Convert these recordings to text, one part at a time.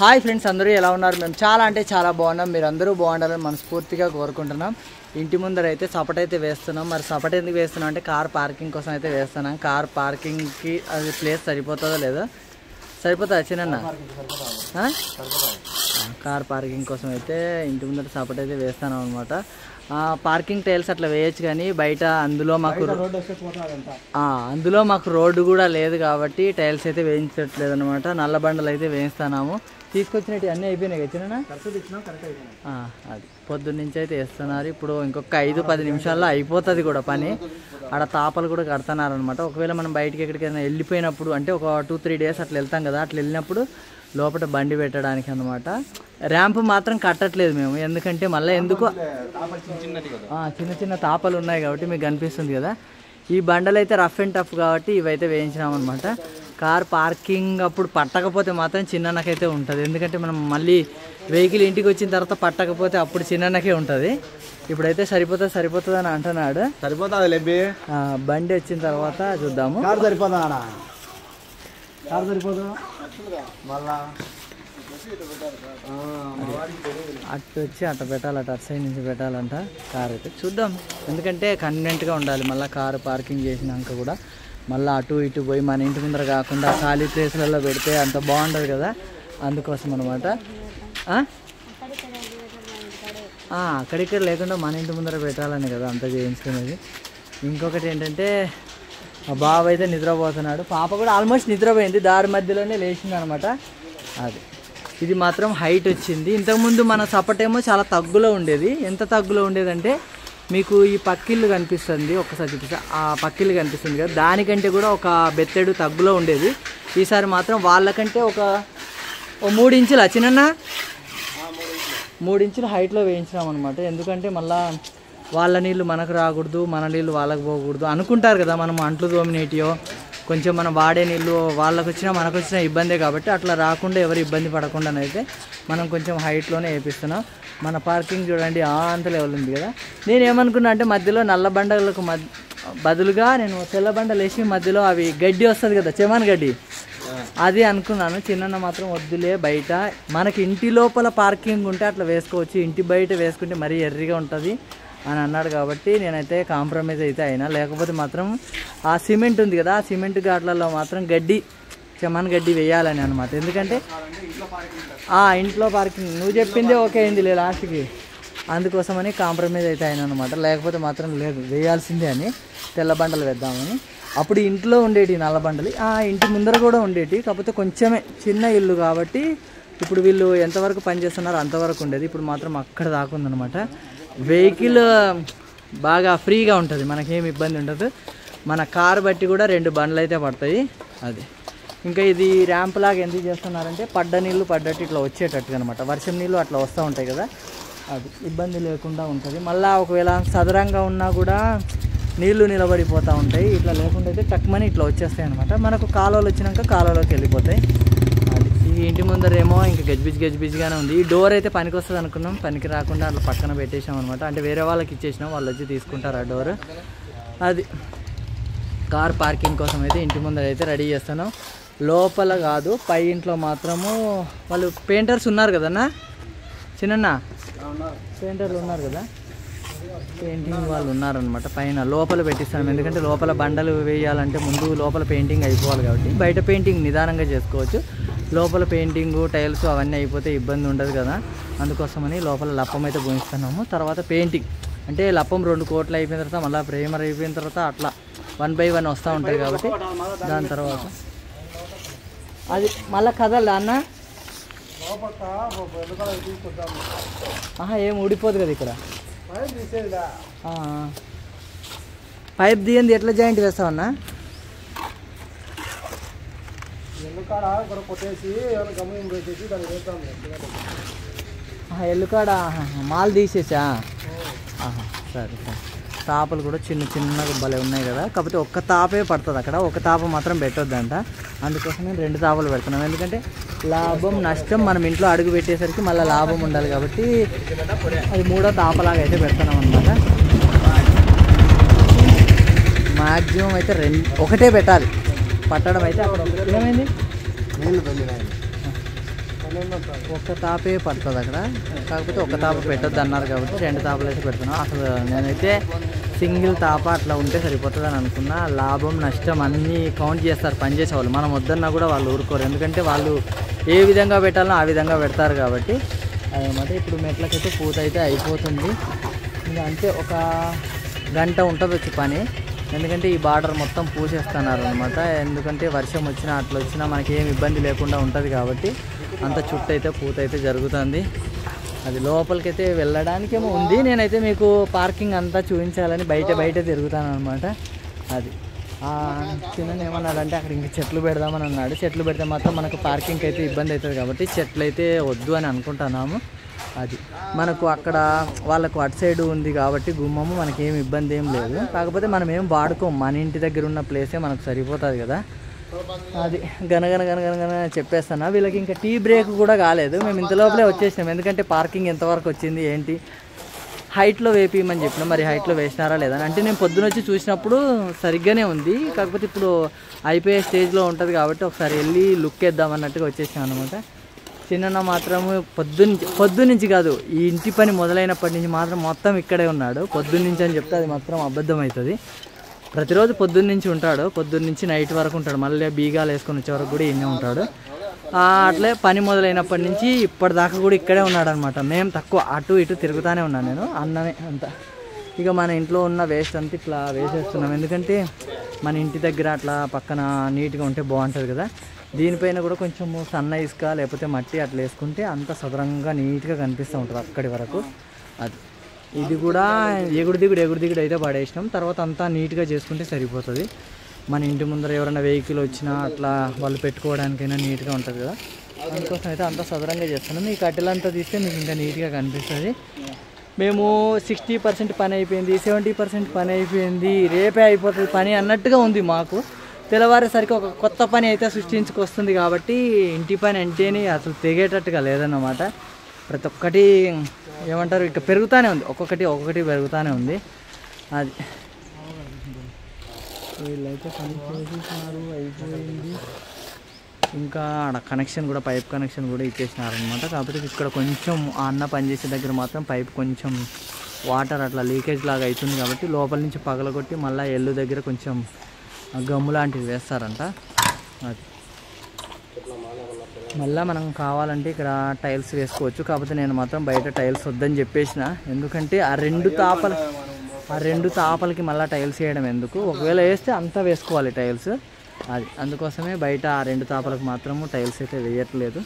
Hi friends, అందరూ ఎలా ఉన్నారు? మేము చాలా అంటే చాలా బాగున్నాం. మీరు అందరూ బాగుండాలని మనస్ఫూర్తిగా కోరుకుంటున్నాం. ఇంటి ముందర అయితే సపట్ అయితే వేస్తున్నాం. మరి సపట్ ఎందుకు వేస్తున్నాం అంటే కార్ పార్కింగ్ కోసం అయితే వేస్తున్నాం. కార్ పార్కింగ్కి అది ప్లేస్ సరిపోతుందో లేదో? సరిపోతుందా చిన్న? కార్ పార్కింగ్ కోసం అయితే ఇంటి ముందర సపట్ అయితే వేస్తున్నాం అనమాట. పార్కింగ్ టైల్స్ అట్లా వేయచ్చు, కానీ బయట అందులో మాకు రోడ్డు కూడా లేదు కాబట్టి టైల్స్ అయితే వేయించట్లేదు అనమాట. నల్ల బండలు అయితే వేయిస్తున్నాము. తీసుకొచ్చినట్టు అన్నీ అయిపోయినాయి కదా. అది పొద్దున్నుంచి అయితే వేస్తున్నారు. ఇప్పుడు ఇంకొక 5-10 నిమిషాల్లో అయిపోతుంది కూడా పని. ఆడ తాపలు కూడా కడుతున్నారు అనమాట. ఒకవేళ మనం బయటికి ఎక్కడికైనా వెళ్ళిపోయినప్పుడు, అంటే ఒక 2-3 డేస్ అట్లా వెళ్తాం కదా, అట్లా వెళ్ళినప్పుడు లోపల బండి పెట్టడానికి అనమాట. ర్యాంప్ మాత్రం కట్టట్లేదు మేము, ఎందుకంటే మళ్ళీ ఎందుకు చిన్న చిన్న తాపలు ఉన్నాయి కాబట్టి మీకు కనిపిస్తుంది కదా. ఈ బండలు అయితే రఫ్ అండ్ టఫ్ కాబట్టి ఇవైతే వేయించినాం అనమాట. కార్ పార్కింగ్ అప్పుడు పట్టకపోతే మాత్రం చిన్నకైతే ఉంటుంది, ఎందుకంటే మనం మళ్ళీ వెహికల్ ఇంటికి వచ్చిన తర్వాత పట్టకపోతే అప్పుడు చిన్నకే ఉంటుంది. ఇప్పుడైతే సరిపోతుంది అని అంటున్నాడు. సరిపోతుంది. బండి వచ్చిన తర్వాత చూద్దాము. అటు వచ్చి అట్ట పెట్టాలట, అటు సైడ్ నుంచి పెట్టాలంట కార్ అయితే. చూద్దాం, ఎందుకంటే కన్వీనెంట్గా ఉండాలి. మళ్ళీ కారు పార్కింగ్ చేసినాక కూడా మళ్ళీ అటు ఇటు పోయి మన ఇంటి ముందర కాకుండా ఖాళీ ప్లేస్లలో పెడితే అంత బాగుంటుంది కదా, అందుకోసం అనమాట. అక్కడిక్కడ లేకుండా మన ఇంటి ముందర పెట్టాలని కదా అంత చేయించుకునేది. ఇంకొకటి ఏంటంటే మా బాబు అయితే నిద్రపోతున్నాడు, పాప కూడా ఆల్మోస్ట్ నిద్రపోయింది, దారి మధ్యలోనే లేచింది అనమాట. అది ఇది మాత్రం హైట్ వచ్చింది. ఇంతకుముందు మన సపటేమో చాలా తగ్గులో ఉండేది. ఎంత తగ్గులో ఉండేదంటే మీకు ఈ పక్కిళ్ళు కనిపిస్తుంది, ఒక్కసారి చూపిస్తా. ఆ పక్కిళ్ళు కనిపిస్తుంది కదా, దానికంటే కూడా ఒక బెత్తెడు తగ్గులో ఉండేది. ఈసారి మాత్రం వాళ్ళకంటే ఒక 3 ఇంచులు చిన్న 3 ఇంచులు హైట్లో వేయించినాం అనమాట. ఎందుకంటే మళ్ళీ వాళ్ళ నీళ్ళు మనకు రాకూడదు, మన నీళ్ళు వాళ్ళకు పోకూడదు అనుకుంటారు కదా. మనం అంట్లు తోమినేటియో కొంచెం మనం వాడే నీళ్ళు వాళ్ళకు వచ్చినా మనకు వచ్చినా ఇబ్బందే, కాబట్టి అట్లా రాకుండా ఎవరు ఇబ్బంది పడకుండానైతే మనం కొంచెం హైట్లోనే వేపిస్తున్నాం. మన పార్కింగ్ చూడండి అంత లెవెల్ ఉంది కదా. నేను ఏమనుకున్నా అంటే మధ్యలో నల్ల బండలకు బదులుగా నేను తెల్ల బండలు వేసి మధ్యలో అవి గడ్డి వస్తుంది కదా, చెమాన్ గడ్డి, అది అనుకున్నాను. చిన్న మాత్రం వద్దులే, బయట మనకి ఇంటి లోపల పార్కింగ్ ఉంటే అట్లా వేసుకోవచ్చు, ఇంటి బయట వేసుకుంటే మరీ ఎర్రిగా ఉంటుంది అని అన్నాడు. కాబట్టి నేనైతే కాంప్రమైజ్ అయితే అయినా, లేకపోతే మాత్రం ఆ సిమెంట్ ఉంది కదా, ఆ సిమెంట్ ఘాట్లలో మాత్రం గడ్డి, చెమన్ గడ్డి వేయాలని అనమాట. ఎందుకంటే ఇంట్లో పార్కింగ్ నువ్వు చెప్పిందే ఓకే అయింది లే లాస్ట్కి, అందుకోసమని కాంప్రమైజ్ అయితే అయినా అనమాట. లేకపోతే మాత్రం లేదు, వేయాల్సిందే అని తెల్ల బండలు వేద్దామని. అప్పుడు ఇంట్లో ఉండేటి నల్ల బండలు, ఇంటి ముందర కూడా ఉండేటి, కాకపోతే కొంచెమే చిన్న ఇల్లు కాబట్టి ఇప్పుడు వీళ్ళు ఎంతవరకు పనిచేస్తున్నారో అంతవరకు ఉండేది. ఇప్పుడు మాత్రం అక్కడ దాకుందనమాట. వెహికల్ బాగా ఫ్రీగా ఉంటుంది, మనకేం ఇబ్బంది ఉండదు. మన కారు బట్టి కూడా 2 బండ్లు అయితే పడతాయి. అది ఇంకా ఇది ర్యాంప్ లాగా ఎందుకు చేస్తున్నారంటే పడ్డ నీళ్ళు పడ్డట్టు ఇట్లా వచ్చేటట్టుగా అనమాట. వర్షం నీళ్ళు అట్లా వస్తూ ఉంటాయి కదా, అది ఇబ్బంది లేకుండా ఉంటుంది. మళ్ళీ ఒకవేళ సదరంగా ఉన్నా కూడా నీళ్లు నిలబడిపోతూ ఉంటాయి. ఇట్లా లేకుండా అయితే టక్మని ఇట్లా వచ్చేస్తాయి అనమాట. మనకు కాలువలు వచ్చినాక కాలువలోకి వెళ్ళిపోతాయి. అది ఈ ఇంటి ముందరేమో ఇంకా గజిబిజిగానే ఉంది. ఈ డోర్ అయితే పనికి వస్తుంది అనుకున్నాం, పనికి రాకుండా అట్లా పక్కన పెట్టేసాం అనమాట. అంటే వేరే వాళ్ళకి ఇచ్చేసినాం, వాళ్ళు వచ్చి తీసుకుంటారు ఆ డోర్. అది కార్ పార్కింగ్ కోసం అయితే ఇంటి ముందర అయితే రెడీ చేస్తాను. లోపల కాదు, పై ఇంట్లో మాత్రము వాళ్ళు పెయింటర్స్ ఉన్నారు కదన్నా, చిన్న పెయింటర్లు ఉన్నారు కదా, పెయింటింగ్ వాళ్ళు ఉన్నారనమాట. పైన లోపల పెట్టిస్తాం, ఎందుకంటే లోపల బండలు వేయాలంటే ముందు లోపల పెయింటింగ్ అయిపోవాలి కాబట్టి. బయట పెయింటింగ్ నిదానంగా చేసుకోవచ్చు, లోపల పెయింటింగు టైల్స్ అవన్నీ అయిపోతే ఇబ్బంది ఉండదు కదా, అందుకోసమని లోపల లప్పం అయితే పోయిస్తున్నాము. తర్వాత పెయింటింగ్ అంటే లప్పం 2 కోట్లు అయిపోయిన తర్వాత మళ్ళీ ప్రైమర్ అయిపోయిన తర్వాత అట్లా 1 by 1 వస్తూ ఉంటాయి కాబట్టి దాని తర్వాత అది మళ్ళీ కదలదా అన్న, ఏం ఊడిపోదు కదా ఇక్కడ. పైప్ దియంది ఎట్లా జాయింట్ వేస్తావన్నా? ఎల్లుకాడ మాల్ తీసేసా. సరే సరే. తాపలు కూడా చిన్నగా భలే ఉన్నాయి కదా, కాకపోతే ఒక్క తాపే పడుతుంది అక్కడ, ఒక తాప మాత్రం పెట్టొద్దంట. అందుకోసం నేను 2 తాపలు పెడుతున్నాను, ఎందుకంటే లాభం నష్టం మనం ఇంట్లో అడుగు పెట్టేసరికి మళ్ళీ లాభం ఉండాలి కాబట్టి అది 3వ తాపలాగా అయితే పెడుతున్నాం అనమాట. మ్యాక్సిమం అయితే ఒకటే పెట్టాలి, పట్టడం అయితే అక్కడ ఏమైంది. ఒక్క తాపే పడుతుంది అక్కడ, కాకపోతే ఒక్క తాప పెట్టొద్దు అన్నారు కాబట్టి 2 తాపలు అయితే పెడుతున్నాం. అసలు నేనైతే సింగిల్ తాప అట్లా ఉంటే సరిపోతుంది అని అనుకున్నా. లాభం నష్టం అన్నీ కౌంట్ చేస్తారు పనిచేసే వాళ్ళు. మనం వద్దన్నా కూడా వాళ్ళు ఊరుకోరు, ఎందుకంటే వాళ్ళు ఏ విధంగా పెట్టాలో ఆ విధంగా పెడతారు కాబట్టి అదనమాట. ఇప్పుడు మెట్లకైతే పూత అయితే అయిపోతుంది. ఇంకా అంతే ఒక గంట ఉంటుంది వచ్చి పని, ఎందుకంటే ఈ బార్డర్ మొత్తం పూసేస్తున్నారు అనమాట. ఎందుకంటే వర్షం వచ్చినా అట్లా వచ్చినా మనకి ఏం ఇబ్బంది లేకుండా ఉంటుంది కాబట్టి అంత చుట్టూ అయితే పూత అయితే జరుగుతుంది. అది లోపలికైతే వెళ్ళడానికేమో ఉంది. నేనైతే మీకు పార్కింగ్ అంతా చూపించాలని బయట తిరుగుతాను అనమాట. అది చిన్న ఏమన్నాడంటే అక్కడ ఇంక చెట్లు పెడదామని అన్నాడు. చెట్లు పెడితే మాత్రం మనకు పార్కింగ్కి అయితే ఇబ్బంది అవుతుంది కాబట్టి చెట్లు అయితే వద్దు అని అనుకుంటున్నాము. అది మనకు అక్కడ వాళ్ళకు అటు సైడ్ ఉంది కాబట్టి గుమ్మము మనకి ఏం ఇబ్బంది ఏం లేదు. కాకపోతే మనం ఏం వాడుకోం, మన ఇంటి దగ్గర ఉన్న ప్లేసే మనకు సరిపోతుంది కదా. అది గనగన చెప్పేస్తాను. వీళ్ళకి ఇంకా టీ బ్రేక్ కూడా కాలేదు, మేము ఇంత లోపలే వచ్చేసినాం. ఎందుకంటే పార్కింగ్ ఎంతవరకు వచ్చింది ఏంటి, హైట్లో వేపిమని చెప్పినా, మరి హైట్లో వేసినారా లేదా అంటే నేను పొద్దున వచ్చి చూసినప్పుడు సరిగ్గానే ఉంది. కాకపోతే ఇప్పుడు అయిపోయే స్టేజ్లో ఉంటుంది కాబట్టి ఒకసారి వెళ్ళి లుక్ వేద్దాం అన్నట్టుగా వచ్చేసాను అనమాట. చిన్న మాత్రము పొద్దున్నుంచి కాదు, ఈ ఇంటి పని మొదలైనప్పటి నుంచి మాత్రం మొత్తం ఇక్కడే ఉన్నాడు. పొద్దున్నుంచి అని చెప్తే అది మాత్రం అబద్ధం అవుతుంది. ప్రతిరోజు పొద్దున్నుంచి ఉంటాడు, పొద్దున్నుంచి నైట్ వరకు ఉంటాడు. మళ్ళీ బీగాలు వేసుకొని వచ్చే వరకు కూడా ఈయనే ఉంటాడు. అట్లే పని మొదలైనప్పటి నుంచి ఇప్పటిదాకా కూడా ఇక్కడే ఉన్నాడు అనమాట. మేము తక్కువ అటు ఇటు తిరుగుతూనే ఉన్నాను నేను, అన్నమే అంతా. ఇక మన ఇంట్లో ఉన్న వేస్ట్ అంతా ఇట్లా వేసేస్తున్నాం, ఎందుకంటే మన ఇంటి దగ్గర అట్లా పక్కన నీట్గా ఉంటే బాగుంటుంది కదా. దీనిపైన కూడా కొంచెం సన్న ఇసుక లేకపోతే మట్టి అట్లా వేసుకుంటే అంత సదరంగా నీట్గా కనిపిస్తూ ఉంటుంది అక్కడి వరకు. అది ఇది కూడా ఎగుడు దిగుడు అయితే పడేసినాం. తర్వాత అంతా నీట్గా చేసుకుంటే సరిపోతుంది. మన ఇంటి ముందర ఎవరైనా వెహికల్ వచ్చినా అట్లా వాళ్ళు పెట్టుకోవడానికైనా నీట్గా ఉంటుంది కదా, అందుకోసం అయితే అంతా సదరంగా చేస్తున్నాం. ఈ కట్టెలంతా తీస్తే మీకు ఇంకా నీట్గా కనిపిస్తుంది. మేము 60% పని అయిపోయింది, 70% పని అయిపోయింది, రేపే అయిపోతుంది పని అన్నట్టుగా ఉంది మాకు. తెల్లవారేసరికి ఒక కొత్త పని అయితే సృష్టించుకొస్తుంది కాబట్టి ఇంటి పని అంటేనే అసలు తెగేటట్టుగా లేదన్నమాట. ప్రతి ఒక్కటి ఏమంటారు ఇక పెరుగుతూనే ఉంది, ఒక్కొక్కటి పెరుగుతూనే ఉంది. అది వీళ్ళైతే పని చేసేసినారు, అయిపోయింది. ఇంకా ఆడ కనెక్షన్ కూడా పైప్ కనెక్షన్ కూడా ఇచ్చేసినారనమాట. కాకపోతే ఇక్కడ కొంచెం ఆ అన్న పనిచేసే దగ్గర మాత్రం పైప్ కొంచెం వాటర్ అట్లా లీకేజ్ లాగా అవుతుంది కాబట్టి లోపల నుంచి పగలగొట్టి మళ్ళీ ఎల్లు దగ్గర కొంచెం గమ్ము లాంటివి వేస్తారంట. అది మళ్ళీ మనం కావాలంటే ఇక్కడ టైల్స్ వేసుకోవచ్చు. కాకపోతే నేను మాత్రం బయట టైల్స్ వద్దని చెప్పేసిన, ఎందుకంటే ఆ రెండు తాపలకి మళ్ళీ టైల్స్ వేయడం ఎందుకు, ఒకవేళ వేస్తే అంతా వేసుకోవాలి టైల్స్. అది అందుకోసమే బయట ఆ 2 తాపలకు మాత్రము టైల్స్ అయితే వేయట్లేదు.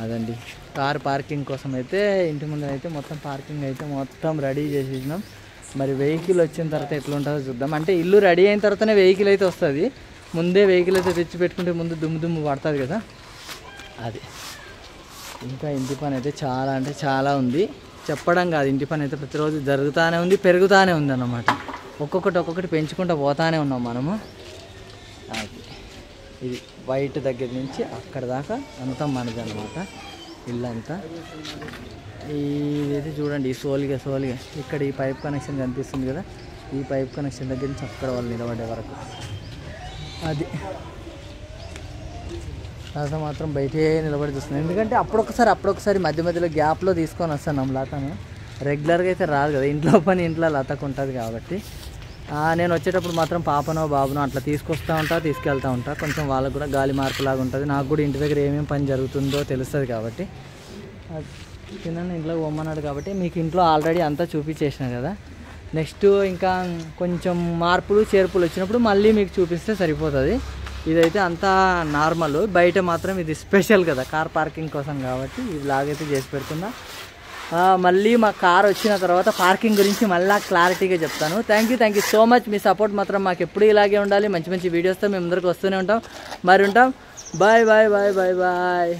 అదండి కార్ పార్కింగ్ కోసం అయితే ఇంటి ముందర అయితే మొత్తం పార్కింగ్ అయితే మొత్తం రెడీ చేసేసినాం. మరి వెహికల్ వచ్చిన తర్వాత ఎట్లా ఉంటుందో చూద్దాం. అంటే ఇల్లు రెడీ అయిన తర్వాతనే వెహికల్ అయితే వస్తుంది. ముందే వెహికల్ అయితే తెచ్చి పెట్టుకుంటే ముందు దుమ్ము పడుతుంది కదా. అది ఇంకా ఇంటి పని అయితే చాలా అంటే చాలా ఉంది, చెప్పడం కాదు. ఇంటి పని అయితే ప్రతిరోజు జరుగుతూనే ఉంది, పెరుగుతూనే ఉంది అన్నమాట. ఒక్కొక్కటి పెంచుకుంటూ పోతానే ఉన్నాం మనము. అది ఇది వైట్ దగ్గర నుంచి అక్కడ దాకా అంతా మనది అన్నమాట ఇల్లంతా. ఇదైతే చూడండి, ఈ సోలిగా ఇక్కడ ఈ పైప్ కనెక్షన్ కనిపిస్తుంది కదా, ఈ పైప్ కనెక్షన్ దగ్గర నుంచి అక్కడ వాళ్ళు నిలబడే వరకు. అది లత మాత్రం బయటే నిలబడి చూస్తున్నాను, ఎందుకంటే అప్పుడొకసారి మధ్యలో గ్యాప్లో తీసుకొని వస్తాను లతను. రెగ్యులర్గా అయితే రాదు కదా, ఇంట్లో పని ఇంట్లో లతకు ఉంటుంది కాబట్టి. నేను వచ్చేటప్పుడు మాత్రం పాపనో బాబునో అట్లా తీసుకెళ్తూ ఉంటా. కొంచెం వాళ్ళకు కూడా గాలి మార్పులాగా ఉంటుంది, నాకు కూడా ఇంటి దగ్గర ఏమేమి పని జరుగుతుందో తెలుస్తుంది కాబట్టి. చిన్న ఇంట్లో పోమన్నాడు కాబట్టి మీకు ఇంట్లో ఆల్రెడీ అంతా చూపించేసిన కదా. నెక్స్ట్ ఇంకా కొంచెం మార్పులు చేర్పులు వచ్చినప్పుడు మళ్ళీ మీకు చూపిస్తే సరిపోతుంది. ఇదైతే అంతా నార్మల్, బయట మాత్రం ఇది స్పెషల్ కదా కార్ పార్కింగ్ కోసం కాబట్టి ఈ వ్లాగ్ అయితే చేసి పెడుతున్నా. మళ్ళీ మా కార్ వచ్చిన తర్వాత పార్కింగ్ గురించి మళ్ళీ క్లారిటీగా చెప్తాను. Thank you so much. Me support మాత్రం మాకు ఎప్పుడూ ఇలాగే ఉండాలి. మంచి వీడియోస్తో మేము ముందరికి వస్తూనే ఉంటాం. మరి ఉంటాం. బాయ్.